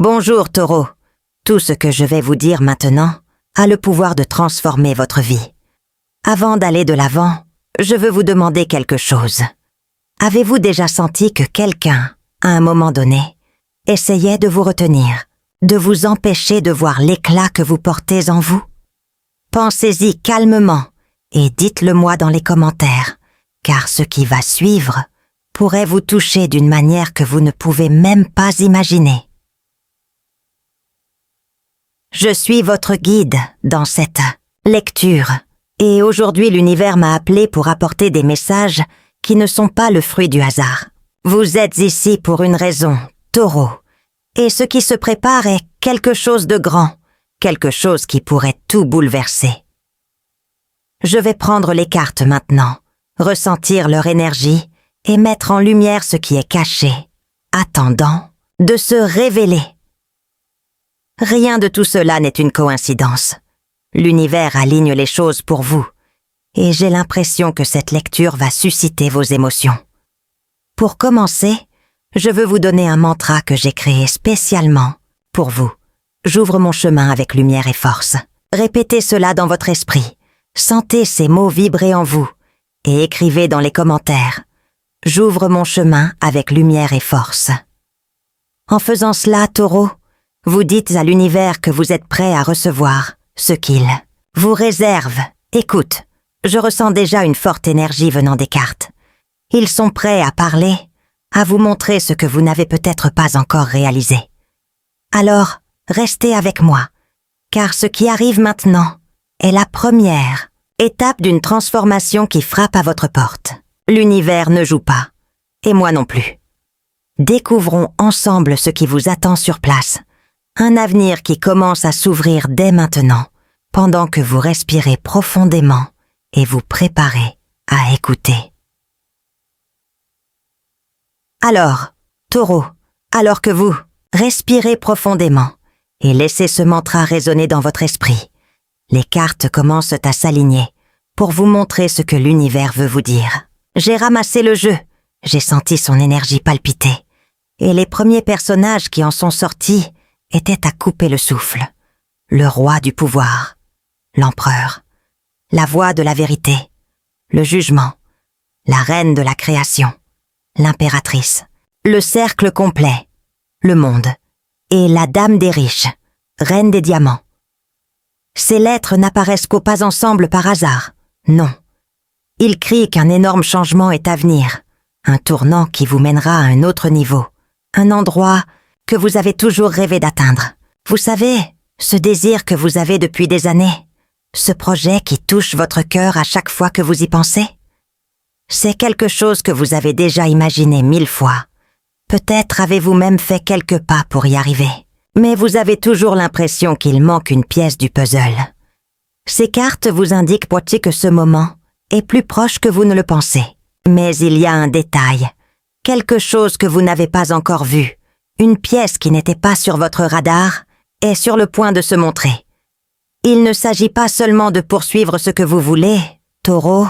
Bonjour, Taureau. Tout ce que je vais vous dire maintenant a le pouvoir de transformer votre vie. Avant d'aller de l'avant, je veux vous demander quelque chose. Avez-vous déjà senti que quelqu'un, à un moment donné, essayait de vous retenir, de vous empêcher de voir l'éclat que vous portez en vous? Pensez-y calmement et dites-le-moi dans les commentaires, car ce qui va suivre pourrait vous toucher d'une manière que vous ne pouvez même pas imaginer. Je suis votre guide dans cette lecture, et aujourd'hui l'univers m'a appelé pour apporter des messages qui ne sont pas le fruit du hasard. Vous êtes ici pour une raison, Taureau, et ce qui se prépare est quelque chose de grand, quelque chose qui pourrait tout bouleverser. Je vais prendre les cartes maintenant, ressentir leur énergie et mettre en lumière ce qui est caché, attendant de se révéler. Rien de tout cela n'est une coïncidence. L'univers aligne les choses pour vous, et j'ai l'impression que cette lecture va susciter vos émotions. Pour commencer, je veux vous donner un mantra que j'ai créé spécialement pour vous. J'ouvre mon chemin avec lumière et force. Répétez cela dans votre esprit. Sentez ces mots vibrer en vous et écrivez dans les commentaires. J'ouvre mon chemin avec lumière et force. En faisant cela, Taureau, vous dites à l'univers que vous êtes prêt à recevoir ce qu'il vous réserve. Écoute, je ressens déjà une forte énergie venant des cartes. Ils sont prêts à parler, à vous montrer ce que vous n'avez peut-être pas encore réalisé. Alors, restez avec moi, car ce qui arrive maintenant est la première étape d'une transformation qui frappe à votre porte. L'univers ne joue pas, et moi non plus. Découvrons ensemble ce qui vous attend sur place, un avenir qui commence à s'ouvrir dès maintenant, pendant que vous respirez profondément et vous préparez à écouter. Alors, Taureau, alors que vous respirez profondément et laissez ce mantra résonner dans votre esprit, les cartes commencent à s'aligner pour vous montrer ce que l'univers veut vous dire. J'ai ramassé le jeu, j'ai senti son énergie palpiter, et les premiers personnages qui en sont sortis étaient à couper le souffle. Le roi du pouvoir, l'empereur, la voix de la vérité, le jugement, la reine de la création, l'impératrice, le cercle complet, le monde, et la dame des riches, reine des diamants. Ces lettres n'apparaissent qu'au pas ensemble par hasard, non. Ils crient qu'un énorme changement est à venir, un tournant qui vous mènera à un autre niveau, un endroit que vous avez toujours rêvé d'atteindre. Vous savez, ce désir que vous avez depuis des années, ce projet qui touche votre cœur à chaque fois que vous y pensez. C'est quelque chose que vous avez déjà imaginé 1000 fois. Peut-être avez-vous même fait quelques pas pour y arriver. Mais vous avez toujours l'impression qu'il manque une pièce du puzzle. Ces cartes vous indiquent que ce moment est plus proche que vous ne le pensez. Mais il y a un détail, quelque chose que vous n'avez pas encore vu, une pièce qui n'était pas sur votre radar est sur le point de se montrer. Il ne s'agit pas seulement de poursuivre ce que vous voulez, Taureau,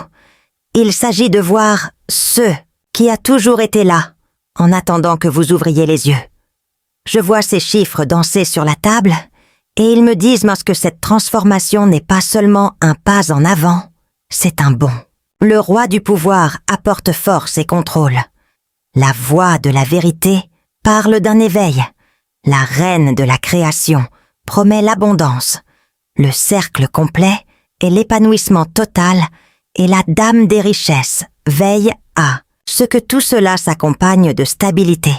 il s'agit de voir ce qui a toujours été là, en attendant que vous ouvriez les yeux. Je vois ces chiffres danser sur la table, et ils me disent que cette transformation n'est pas seulement un pas en avant, c'est un bond. Le roi du pouvoir apporte force et contrôle. La voix de la vérité parle d'un éveil. La reine de la création promet l'abondance. Le cercle complet est l'épanouissement total et la dame des richesses veille à ce que tout cela s'accompagne de stabilité.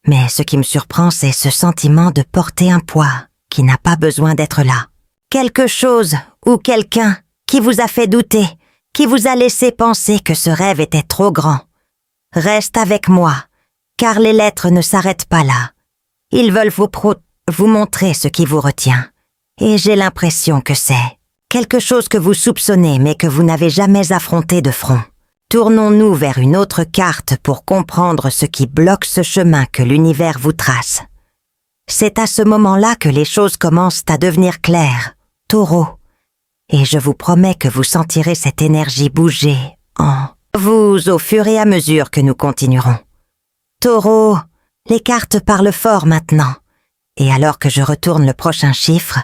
Mais ce qui me surprend, c'est ce sentiment de porter un poids qui n'a pas besoin d'être là. Quelque chose ou quelqu'un qui vous a fait douter, qui vous a laissé penser que ce rêve était trop grand. Reste avec moi, car les lettres ne s'arrêtent pas là. Ils veulent vous montrer ce qui vous retient. Et j'ai l'impression que c'est quelque chose que vous soupçonnez mais que vous n'avez jamais affronté de front. Tournons-nous vers une autre carte pour comprendre ce qui bloque ce chemin que l'univers vous trace. C'est à ce moment-là que les choses commencent à devenir claires, Taureau. Et je vous promets que vous sentirez cette énergie bouger en vous au fur et à mesure que nous continuerons. Taureau, les cartes parlent fort maintenant, Et alors que je retourne le prochain chiffre,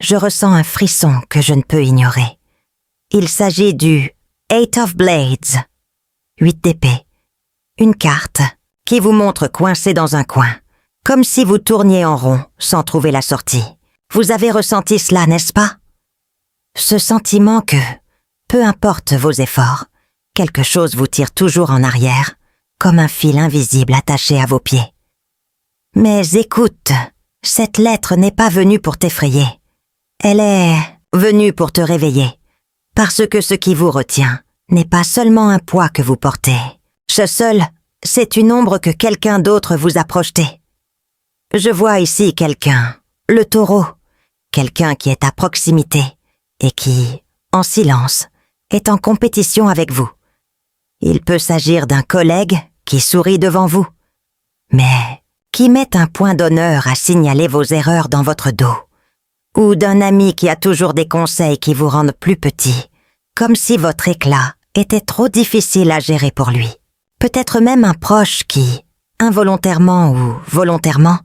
je ressens un frisson que je ne peux ignorer. Il s'agit du Eight of Blades, 8 d'épée, une carte qui vous montre coincé dans un coin, comme si vous tourniez en rond sans trouver la sortie. Vous avez ressenti cela, n'est-ce pas? Ce sentiment que, peu importe vos efforts, quelque chose vous tire toujours en arrière, comme un fil invisible attaché à vos pieds. Mais écoute, cette lettre n'est pas venue pour t'effrayer. Elle est venue pour te réveiller, parce que ce qui vous retient n'est pas seulement un poids que vous portez. Ce seul, c'est une ombre que quelqu'un d'autre vous a projetée. Je vois ici quelqu'un, le taureau, quelqu'un qui est à proximité et qui, en silence, est en compétition avec vous. Il peut s'agir d'un collègue qui sourit devant vous, mais qui met un point d'honneur à signaler vos erreurs dans votre dos, ou d'un ami qui a toujours des conseils qui vous rendent plus petit, comme si votre éclat était trop difficile à gérer pour lui. Peut-être même un proche qui, involontairement ou volontairement,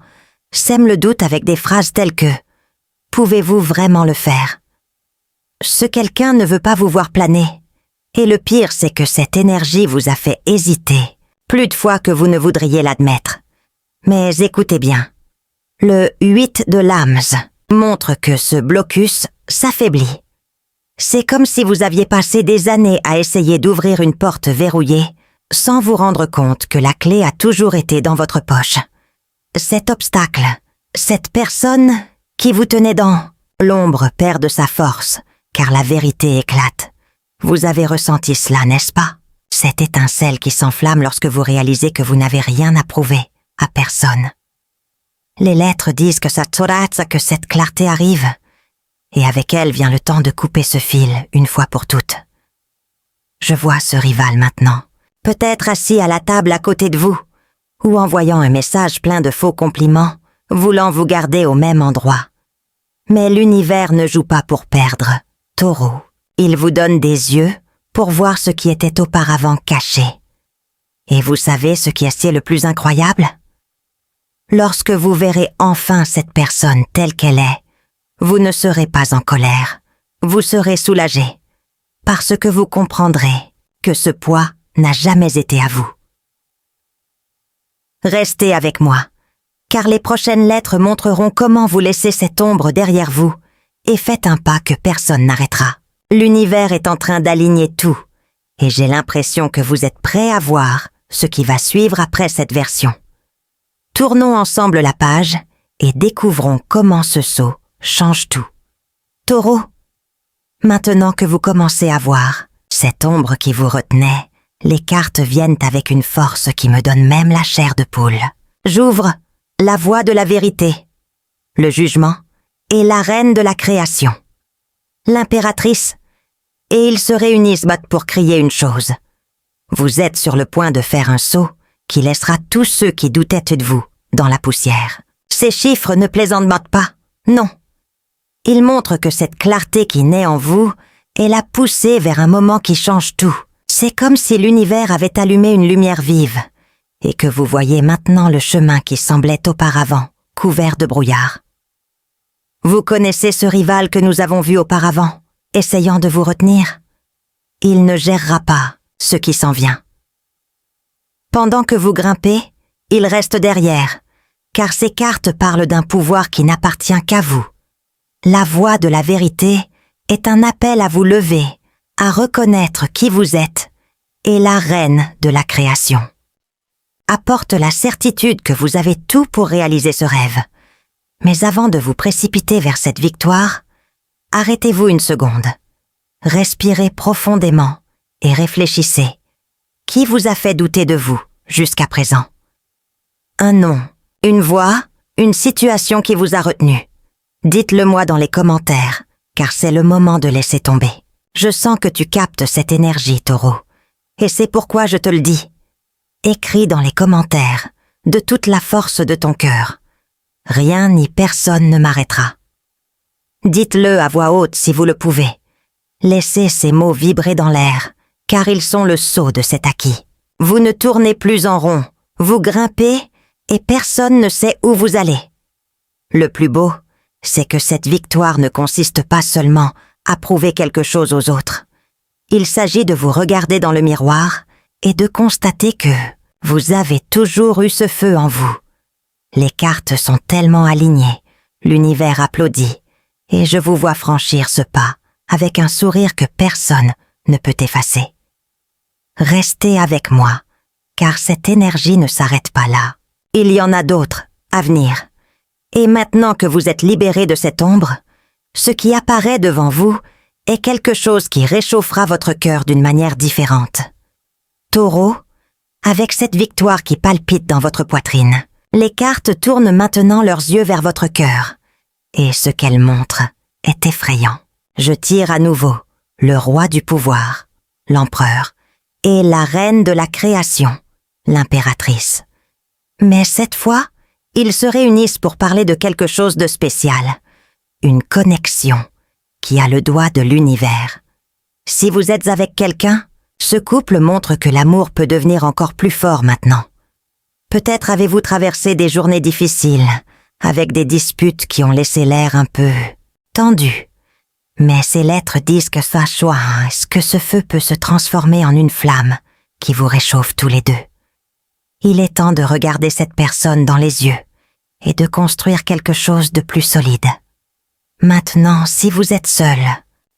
sème le doute avec des phrases telles que « Pouvez-vous vraiment le faire ?» Ce quelqu'un ne veut pas vous voir planer. Et le pire, c'est que cette énergie vous a fait hésiter, plus de fois que vous ne voudriez l'admettre. Mais écoutez bien. Le 8 de lames montre que ce blocus s'affaiblit. C'est comme si vous aviez passé des années à essayer d'ouvrir une porte verrouillée sans vous rendre compte que la clé a toujours été dans votre poche. Cet obstacle, cette personne qui vous tenait dans l'ombre perd de sa force, car la vérité éclate. Vous avez ressenti cela, n'est-ce pas? Cette étincelle qui s'enflamme lorsque vous réalisez que vous n'avez rien à prouver à personne. Les lettres disent que que cette clarté arrive, et avec elle vient le temps de couper ce fil une fois pour toutes. Je vois ce rival maintenant, peut-être assis à la table à côté de vous, ou envoyant un message plein de faux compliments, voulant vous garder au même endroit. Mais l'univers ne joue pas pour perdre, taureau. Il vous donne des yeux pour voir ce qui était auparavant caché. Et vous savez ce qui est le plus incroyable? Lorsque vous verrez enfin cette personne telle qu'elle est, vous ne serez pas en colère, vous serez soulagé, parce que vous comprendrez que ce poids n'a jamais été à vous. Restez avec moi, car les prochaines lettres montreront comment vous laissez cette ombre derrière vous et faites un pas que personne n'arrêtera. L'univers est en train d'aligner tout, et j'ai l'impression que vous êtes prêts à voir ce qui va suivre après cette version. Tournons ensemble la page et découvrons comment ce saut change tout. Taureau, maintenant que vous commencez à voir cette ombre qui vous retenait, les cartes viennent avec une force qui me donne même la chair de poule. J'ouvre la voie de la vérité, le jugement et la reine de la création. L'impératrice, et ils se réunissent pour crier une chose. Vous êtes sur le point de faire un saut qui laissera tous ceux qui doutaient de vous dans la poussière. Ces chiffres ne plaisantent pas, non. Ils montrent que cette clarté qui naît en vous est la poussée vers un moment qui change tout. C'est comme si l'univers avait allumé une lumière vive et que vous voyez maintenant le chemin qui semblait auparavant couvert de brouillard. Vous connaissez ce rival que nous avons vu auparavant, essayant de vous retenir? Il ne gérera pas ce qui s'en vient. Pendant que vous grimpez, il reste derrière, car ces cartes parlent d'un pouvoir qui n'appartient qu'à vous. La voie de la vérité est un appel à vous lever, à reconnaître qui vous êtes, et la reine de la création. Apporte la certitude que vous avez tout pour réaliser ce rêve. Mais avant de vous précipiter vers cette victoire, arrêtez-vous une seconde. Respirez profondément et réfléchissez. Qui vous a fait douter de vous jusqu'à présent? Un nom, une voix, une situation qui vous a retenu. Dites-le-moi dans les commentaires, car c'est le moment de laisser tomber. Je sens que tu captes cette énergie, taureau. Et c'est pourquoi je te le dis. Écris dans les commentaires, de toute la force de ton cœur. Rien ni personne ne m'arrêtera. Dites-le à voix haute si vous le pouvez. Laissez ces mots vibrer dans l'air, car ils sont le sceau de cet acquis. Vous ne tournez plus en rond, vous grimpez et personne ne sait où vous allez. Le plus beau, c'est que cette victoire ne consiste pas seulement à prouver quelque chose aux autres. Il s'agit de vous regarder dans le miroir et de constater que vous avez toujours eu ce feu en vous. Les cartes sont tellement alignées, l'univers applaudit, et je vous vois franchir ce pas avec un sourire que personne ne peut effacer. Restez avec moi, car cette énergie ne s'arrête pas là. Il y en a d'autres à venir. Et maintenant que vous êtes libéré de cette ombre, ce qui apparaît devant vous est quelque chose qui réchauffera votre cœur d'une manière différente. Taureau, avec cette victoire qui palpite dans votre poitrine, les cartes tournent maintenant leurs yeux vers votre cœur. Et ce qu'elles montrent est effrayant. Je tire à nouveau le roi du pouvoir, l'empereur, et la reine de la création, l'impératrice. Mais cette fois, ils se réunissent pour parler de quelque chose de spécial, une connexion qui a le doigt de l'univers. Si vous êtes avec quelqu'un, ce couple montre que l'amour peut devenir encore plus fort maintenant. Peut-être avez-vous traversé des journées difficiles, avec des disputes qui ont laissé l'air un peu tendu. Mais ces lettres disent que que ce feu peut se transformer en une flamme qui vous réchauffe tous les deux. Il est temps de regarder cette personne dans les yeux et de construire quelque chose de plus solide. Maintenant, si vous êtes seul,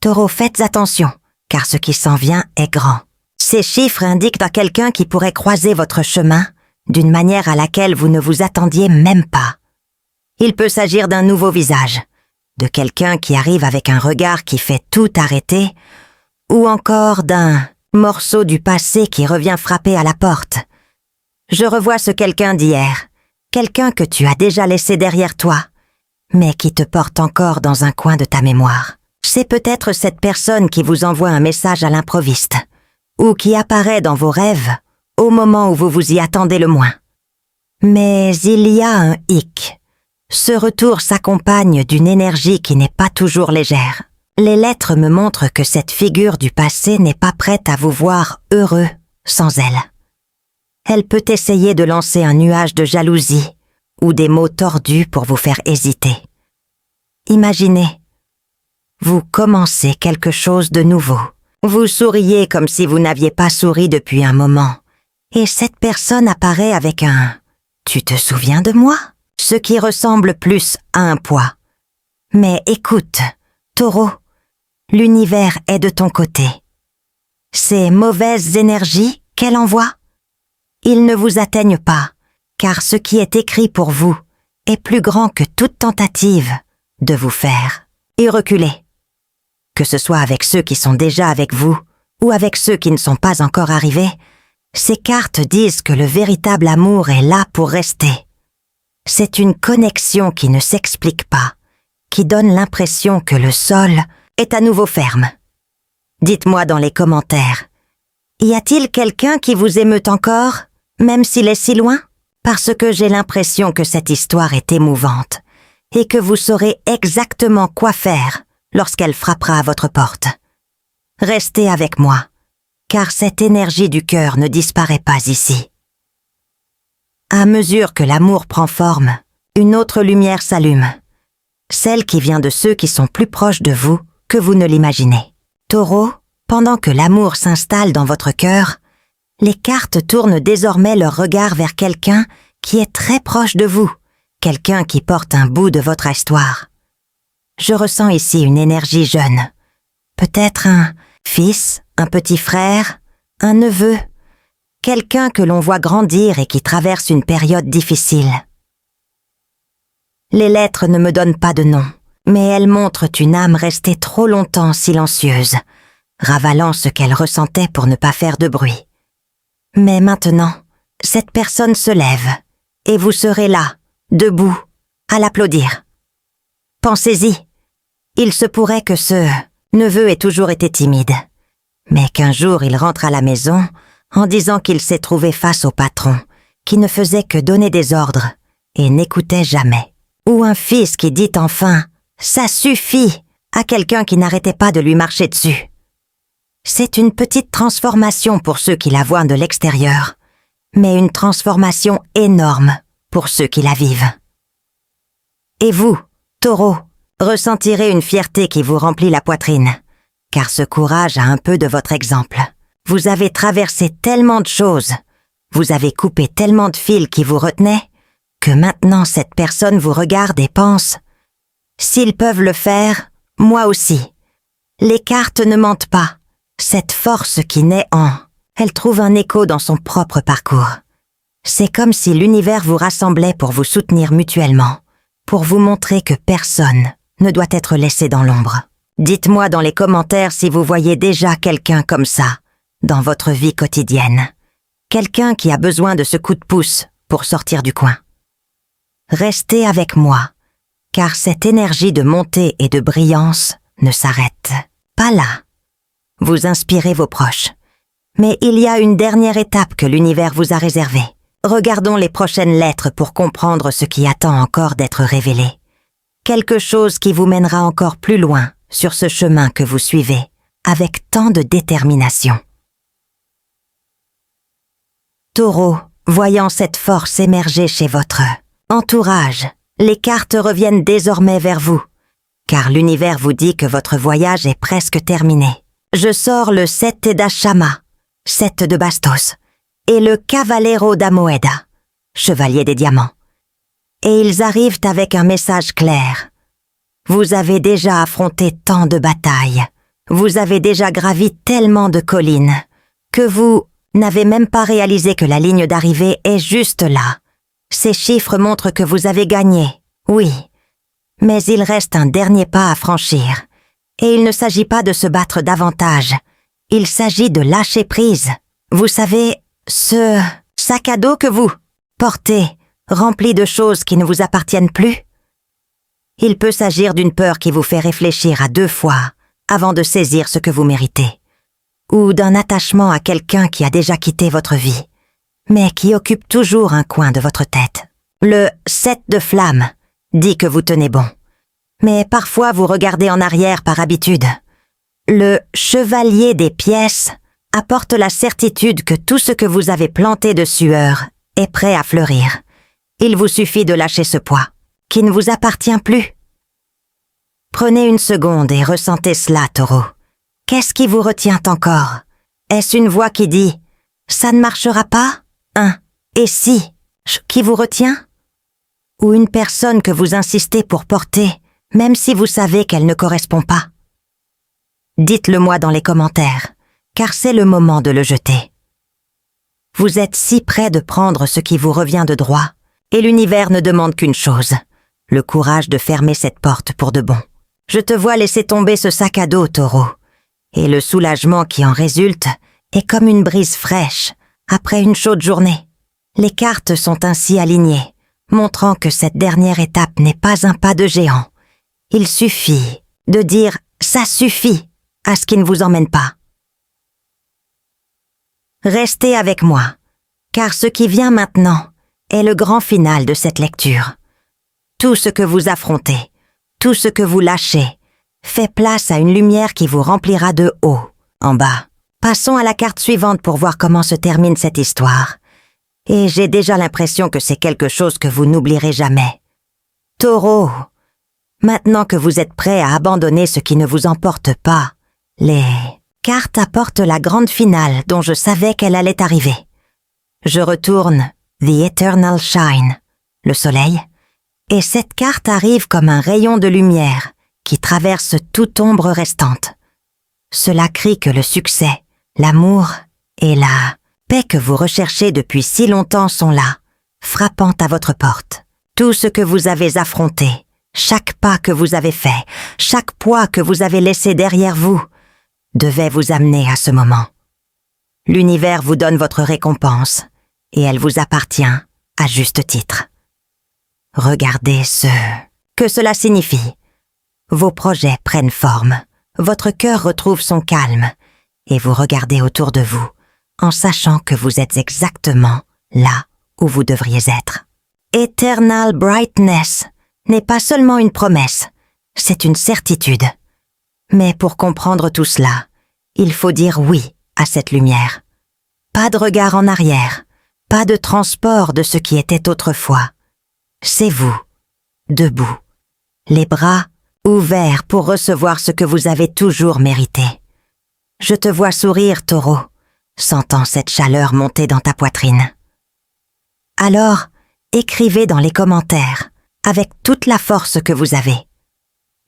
Taureau, faites attention, car ce qui s'en vient est grand. Ces chiffres indiquent à quelqu'un qui pourrait croiser votre chemin d'une manière à laquelle vous ne vous attendiez même pas. Il peut s'agir d'un nouveau visage, de quelqu'un qui arrive avec un regard qui fait tout arrêter, ou encore d'un morceau du passé qui revient frapper à la porte. Je revois ce quelqu'un d'hier, quelqu'un que tu as déjà laissé derrière toi, mais qui te porte encore dans un coin de ta mémoire. C'est peut-être cette personne qui vous envoie un message à l'improviste, ou qui apparaît dans vos rêves au moment où vous vous y attendez le moins. Mais il y a un hic. Ce retour s'accompagne d'une énergie qui n'est pas toujours légère. Les lettres me montrent que cette figure du passé n'est pas prête à vous voir heureux sans elle. Elle peut essayer de lancer un nuage de jalousie ou des mots tordus pour vous faire hésiter. Imaginez, vous commencez quelque chose de nouveau. Vous souriez comme si vous n'aviez pas souri depuis un moment, et cette personne apparaît avec un « Tu te souviens de moi ?» ce qui ressemble plus à un poids. Mais écoute, Taureau, l'univers est de ton côté. Ces mauvaises énergies qu'elle envoie, ils ne vous atteignent pas, car ce qui est écrit pour vous est plus grand que toute tentative de vous faire et reculer. Que ce soit avec ceux qui sont déjà avec vous ou avec ceux qui ne sont pas encore arrivés, ces cartes disent que le véritable amour est là pour rester. C'est une connexion qui ne s'explique pas, qui donne l'impression que le sol est à nouveau ferme. Dites-moi dans les commentaires, y a-t-il quelqu'un qui vous émeut encore, même s'il est si loin? Parce que j'ai l'impression que cette histoire est émouvante et que vous saurez exactement quoi faire lorsqu'elle frappera à votre porte. Restez avec moi, car cette énergie du cœur ne disparaît pas ici. À mesure que l'amour prend forme, une autre lumière s'allume, celle qui vient de ceux qui sont plus proches de vous que vous ne l'imaginez. Taureau, pendant que l'amour s'installe dans votre cœur, les cartes tournent désormais leur regard vers quelqu'un qui est très proche de vous, quelqu'un qui porte un bout de votre histoire. Je ressens ici une énergie jeune, peut-être un fils, un petit frère, un neveu, quelqu'un que l'on voit grandir et qui traverse une période difficile. Les lettres ne me donnent pas de nom, mais elles montrent une âme restée trop longtemps silencieuse, ravalant ce qu'elle ressentait pour ne pas faire de bruit. Mais maintenant, cette personne se lève, et vous serez là, debout, à l'applaudir. Pensez-y, il se pourrait que ce neveu ait toujours été timide, mais qu'un jour il rentre à la maison en disant qu'il s'est trouvé face au patron, qui ne faisait que donner des ordres et n'écoutait jamais. Ou un fils qui dit enfin « ça suffit » à quelqu'un qui n'arrêtait pas de lui marcher dessus. C'est une petite transformation pour ceux qui la voient de l'extérieur, mais une transformation énorme pour ceux qui la vivent. Et vous, Taureau, ressentirez une fierté qui vous remplit la poitrine, car ce courage a un peu de votre exemple. Vous avez traversé tellement de choses, vous avez coupé tellement de fils qui vous retenaient, que maintenant cette personne vous regarde et pense « S'ils peuvent le faire, moi aussi ». Les cartes ne mentent pas. Cette force qui naît en, elle trouve un écho dans son propre parcours. C'est comme si l'univers vous rassemblait pour vous soutenir mutuellement, pour vous montrer que personne ne doit être laissé dans l'ombre. Dites-moi dans les commentaires si vous voyez déjà quelqu'un comme ça dans votre vie quotidienne. Quelqu'un qui a besoin de ce coup de pouce pour sortir du coin. Restez avec moi, car cette énergie de montée et de brillance ne s'arrête pas là. Vous inspirez vos proches. Mais il y a une dernière étape que l'univers vous a réservée. Regardons les prochaines lettres pour comprendre ce qui attend encore d'être révélé. Quelque chose qui vous mènera encore plus loin sur ce chemin que vous suivez, avec tant de détermination. Taureau, voyant cette force émerger chez votre entourage, les cartes reviennent désormais vers vous, car l'univers vous dit que votre voyage est presque terminé. Je sors le 7 d'Achama, 7 de Bastos, et le Cavallero da Moeda, chevalier des diamants. Et ils arrivent avec un message clair. Vous avez déjà affronté tant de batailles, vous avez déjà gravi tellement de collines, que vous n'avez même pas réalisé que la ligne d'arrivée est juste là. Ces chiffres montrent que vous avez gagné, oui. Mais il reste un dernier pas à franchir. Et il ne s'agit pas de se battre davantage. Il s'agit de lâcher prise. Vous savez, ce sac à dos que vous portez, rempli de choses qui ne vous appartiennent plus. Il peut s'agir d'une peur qui vous fait réfléchir à 2 fois avant de saisir ce que vous méritez. Ou d'un attachement à quelqu'un qui a déjà quitté votre vie, mais qui occupe toujours un coin de votre tête. Le 7 de flamme dit que vous tenez bon. Mais parfois vous regardez en arrière par habitude. Le chevalier des pièces apporte la certitude que tout ce que vous avez planté de sueur est prêt à fleurir. Il vous suffit de lâcher ce poids, qui ne vous appartient plus. Prenez une seconde et ressentez cela, Taureau. Qu'est-ce qui vous retient encore? Est-ce une voix qui dit « ça ne marchera pas » et si qui vous retient? Ou une personne que vous insistez pour porter, même si vous savez qu'elle ne correspond pas? Dites-le-moi dans les commentaires, car c'est le moment de le jeter. Vous êtes si près de prendre ce qui vous revient de droit, et l'univers ne demande qu'une chose, le courage de fermer cette porte pour de bon. Je te vois laisser tomber ce sac à dos, Taureau, et le soulagement qui en résulte est comme une brise fraîche après une chaude journée. Les cartes sont ainsi alignées, montrant que cette dernière étape n'est pas un pas de géant. Il suffit de dire « ça suffit » à ce qui ne vous emmène pas. Restez avec moi, car ce qui vient maintenant est le grand final de cette lecture. Tout ce que vous affrontez, tout ce que vous lâchez, fait place à une lumière qui vous remplira de haut en bas. Passons à la carte suivante pour voir comment se termine cette histoire. Et j'ai déjà l'impression que c'est quelque chose que vous n'oublierez jamais. Taureau, maintenant que vous êtes prêt à abandonner ce qui ne vous emporte pas, les cartes apportent la grande finale dont je savais qu'elle allait arriver. Je retourne The Eternal Shine, le soleil, et cette carte arrive comme un rayon de lumière qui traverse toute ombre restante. Cela crie que le succès, l'amour et la paix que vous recherchez depuis si longtemps sont là, frappant à votre porte. Tout ce que vous avez affronté, chaque pas que vous avez fait, chaque poids que vous avez laissé derrière vous, devait vous amener à ce moment. L'univers vous donne votre récompense, et elle vous appartient à juste titre. Regardez que cela signifie. Vos projets prennent forme, votre cœur retrouve son calme, et vous regardez autour de vous, en sachant que vous êtes exactement là où vous devriez être. Eternal Brightness n'est pas seulement une promesse, c'est une certitude. Mais pour comprendre tout cela, il faut dire oui à cette lumière. Pas de regard en arrière, pas de transport de ce qui était autrefois. C'est vous, debout, les bras ouverts pour recevoir ce que vous avez toujours mérité. Je te vois sourire, Taureau, sentant cette chaleur monter dans ta poitrine. Alors, écrivez dans les commentaires, avec toute la force que vous avez.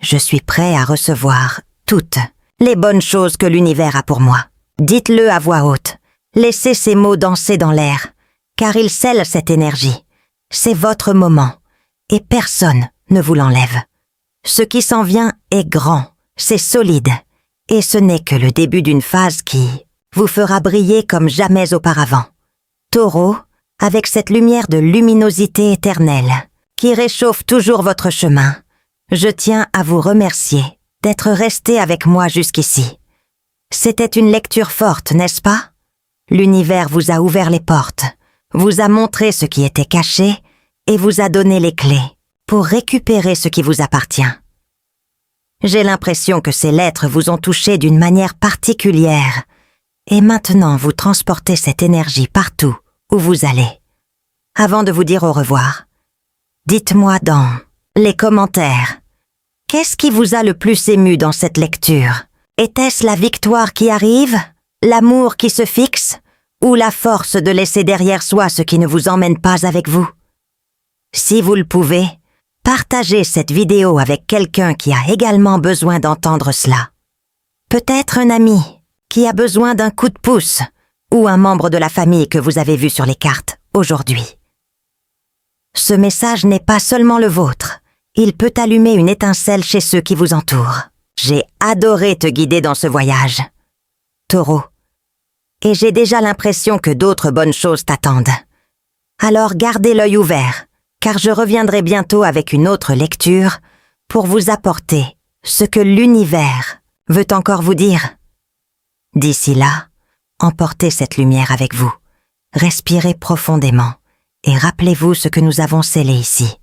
Je suis prêt à recevoir toutes les bonnes choses que l'univers a pour moi. Dites-le à voix haute. Laissez ces mots danser dans l'air, car ils scellent cette énergie. C'est votre moment, et personne ne vous l'enlève. Ce qui s'en vient est grand, c'est solide, et ce n'est que le début d'une phase qui vous fera briller comme jamais auparavant. Taureau, avec cette lumière de luminosité éternelle, qui réchauffe toujours votre chemin, je tiens à vous remercier d'être resté avec moi jusqu'ici. C'était une lecture forte, n'est-ce pas? L'univers vous a ouvert les portes, vous a montré ce qui était caché et vous a donné les clés pour récupérer ce qui vous appartient. J'ai l'impression que ces lettres vous ont touché d'une manière particulière et maintenant vous transportez cette énergie partout où vous allez. Avant de vous dire au revoir, dites-moi dans les commentaires, qu'est-ce qui vous a le plus ému dans cette lecture? Était-ce la victoire qui arrive, l'amour qui se fixe, ou la force de laisser derrière soi ce qui ne vous emmène pas avec vous? Si vous le pouvez, partagez cette vidéo avec quelqu'un qui a également besoin d'entendre cela. Peut-être un ami qui a besoin d'un coup de pouce, ou un membre de la famille que vous avez vu sur les cartes aujourd'hui. Ce message n'est pas seulement le vôtre, il peut allumer une étincelle chez ceux qui vous entourent. J'ai adoré te guider dans ce voyage, Taureau, et j'ai déjà l'impression que d'autres bonnes choses t'attendent. Alors gardez l'œil ouvert, car je reviendrai bientôt avec une autre lecture pour vous apporter ce que l'univers veut encore vous dire. D'ici là, emportez cette lumière avec vous, respirez profondément et rappelez-vous ce que nous avons scellé ici.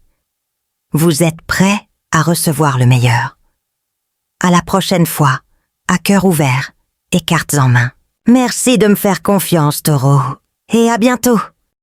Vous êtes prêts à recevoir le meilleur. À la prochaine fois, à cœur ouvert et cartes en main. Merci de me faire confiance, Taureau, et à bientôt.